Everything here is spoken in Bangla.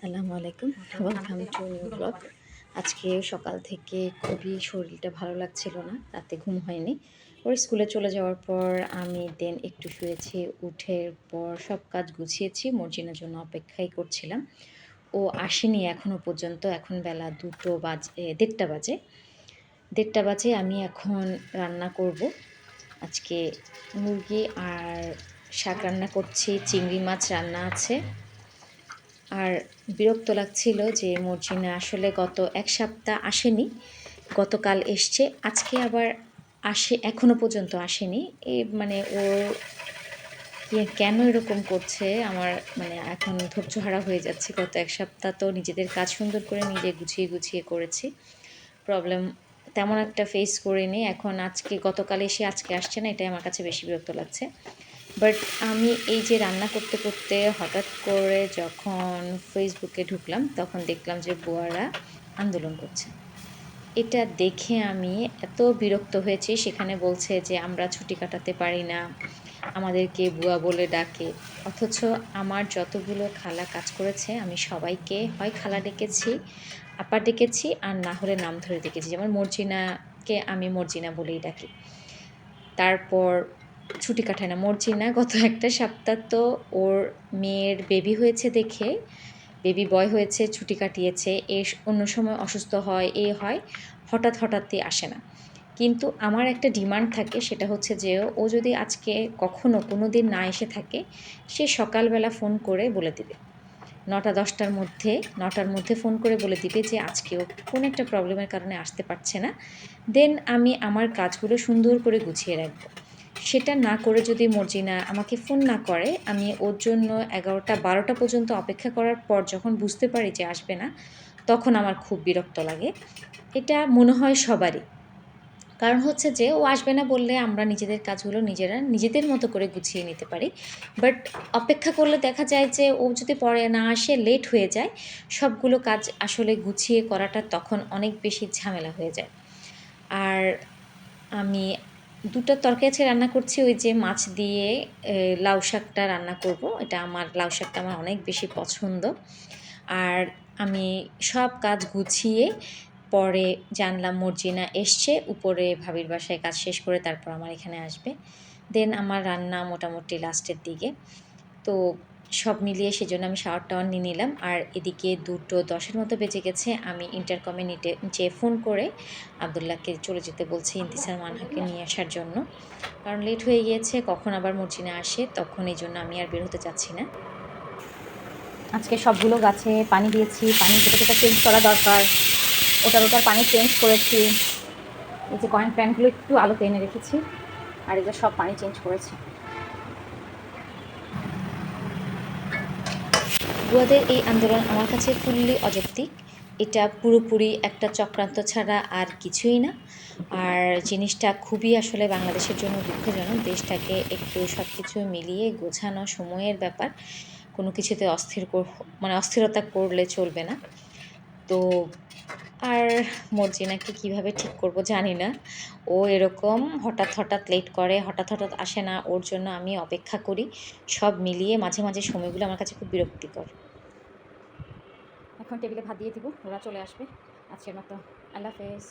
আসসালামু আলাইকুম, ওয়েলকাম টু নিউ ব্লগ। আজকে সকাল থেকে খুবই শরীরটা ভালো লাগছিল না, রাতে ঘুম হয়নি। ওর স্কুলে চলে যাওয়ার পর আমি দেন একটু শুয়েছি, উঠের পর সব কাজ গুছিয়েছি, মর্জিনার জন্য অপেক্ষাই করছিলাম। ও আসেনি এখনও পর্যন্ত। এখন বেলা 1:30 বাজে। আমি এখন রান্না করব। আজকে মুরগি আর শাক রান্না করছি, চিংড়ি মাছ রান্না আছে। আর বিরক্ত লাগছিল যে মর্জিনা আসলে গত এক সপ্তাহ আসেনি, গতকাল এসছে, আজকে আবার এখনও পর্যন্ত আসেনি। মানে ওর কেন এরকম করছে আমার এখন ধৈর্যহারা হয়ে যাচ্ছে। গত এক সপ্তাহ তো নিজেদের কাজ সুন্দর করে নিজে গুছিয়ে গুছিয়ে করেছি, প্রবলেম তেমন একটা ফেস করিনি। এখন গতকাল এসে আজকে আসছে না, এটাই আমার কাছে বেশি বিরক্ত লাগছে। বাট আমি এই যে রান্না করতে করতে হঠাৎ করে যখন ফেসবুকে ঢুকলাম, তখন দেখলাম যে বুয়ারা আন্দোলন করছে। এটা দেখে আমি এত বিরক্ত হয়েছি। সেখানে বলছে যে আমরা ছুটি কাটাতে পারি না, আমাদেরকে বুয়া বলে ডাকে। অথচ আমার যতগুলো খালা কাজ করেছে আমি সবাইকে হয় খালা ডেকেছি, আপা ডেকেছি, আর না হলে নাম ধরে ডেকেছি। যেমন মর্জিনাকে আমি মর্জিনা বলেই ডাকি। তারপর ছুটি কাটায় না মর্জিনা। গত একটা সপ্তাহ তো ওর মেয়ের বেবি হয়েছে দেখে, বেবি বয় হয়েছে, ছুটি কাটিয়েছে। অন্য সময় অসুস্থ হয়, হয়, হঠাৎই আসে না। কিন্তু আমার একটা ডিমান্ড থাকে, সেটা হচ্ছে যে ও যদি আজকে কখনো কোনো দিন না এসে থাকে, সে সকালবেলা ফোন করে বলে দিবে, 9টার মধ্যে ফোন করে বলে দিবে যে আজকেও কোনো একটা প্রবলেমের কারণে আসতে পারছে না। দেন আমি আমার কাজগুলো সুন্দর করে গুছিয়ে রাখবো। সেটা না করে যদি মর্জিনা আমাকে ফোন না করে, আমি ওর জন্য 11টা 12টা পর্যন্ত অপেক্ষা করার পর যখন বুঝতে পারি যে আসবে না, তখন আমার খুব বিরক্ত লাগে। এটা মনে হয় সবারই। কারণ হচ্ছে যে ও আসবে না বললে আমরা নিজেদের কাজগুলো নিজেদের মতো করে গুছিয়ে নিতে পারি। বাট অপেক্ষা করলে দেখা যায় যে ও যদি পরে না আসে, লেট হয়ে যায়, সবগুলো কাজ আসলে গুছিয়ে করাটা তখন অনেক বেশি ঝামেলা হয়ে যায়। আর আমি 2টা তরকারি আজকে রান্না করছি, ওই যে মাছ দিয়ে লাউ শাকটা রান্না করব। লাউ শাকটা আমার অনেক বেশি পছন্দ। আর আমি সব কাজ গুছিয়ে পরে জানলাম মর্জিনা এসছে, উপরে ভাবির বাসায় কাজ শেষ করে তারপর আমার এখানে আসবে। দেন আমার রান্না মোটামুটি লাস্টের দিকে। তো সব মিলিয়ে সেজন্য আমি শাওয়ার টাওয়ার নিয়ে নিলাম। আর এদিকে 2:10 মতো বেজে গেছে। আমি ইন্টারকমে নিচে ফোন করে আবদুল্লাহকে চলে যেতে বলছি ইন্তিসার মানহাকে নিয়ে আসার জন্য, কারণ লেট হয়ে গিয়েছে। কখন আবার মর্জিনা আসে, তখন এই জন্য আমি আর বের হতে চাচ্ছি না। আজকে সবগুলো গাছে পানি দিয়েছি, পানি যেটা চেঞ্জ করা দরকার ওটার পানি চেঞ্জ করেছি। এই যে কয়েন প্যান্টগুলো একটু আলোতে এনে রেখেছি, আর এগুলো সব পানি চেঞ্জ করেছি। বুয়াদের এই আন্দোলন আমার কাছে ফুললি অযৌক্তিক। এটা পুরোপুরি একটা চক্রান্ত ছাড়া আর কিছুই না। আর জিনিসটা খুবই আসলে বাংলাদেশের জন্য দুঃখজনক। দেশটাকে একটু সব কিছু মিলিয়ে গোছানো সময়ের ব্যাপার। কোনো কিছুতে অস্থিরতা করলে চলবে না। তো আর মর্জিনাকে কীভাবে ঠিক করব জানি না। ও এরকম হঠাৎ লেট করে, হঠাৎ আসে না। ওর জন্য আমি অপেক্ষা করি। সব মিলিয়ে মাঝে মাঝে সময়গুলো আমার কাছে খুব বিরক্তিকর। এখন টেবিলে ভাত দিয়ে দিব, ওরা চলে আসবে। আজকের মতো আল্লাহ হাফেজ।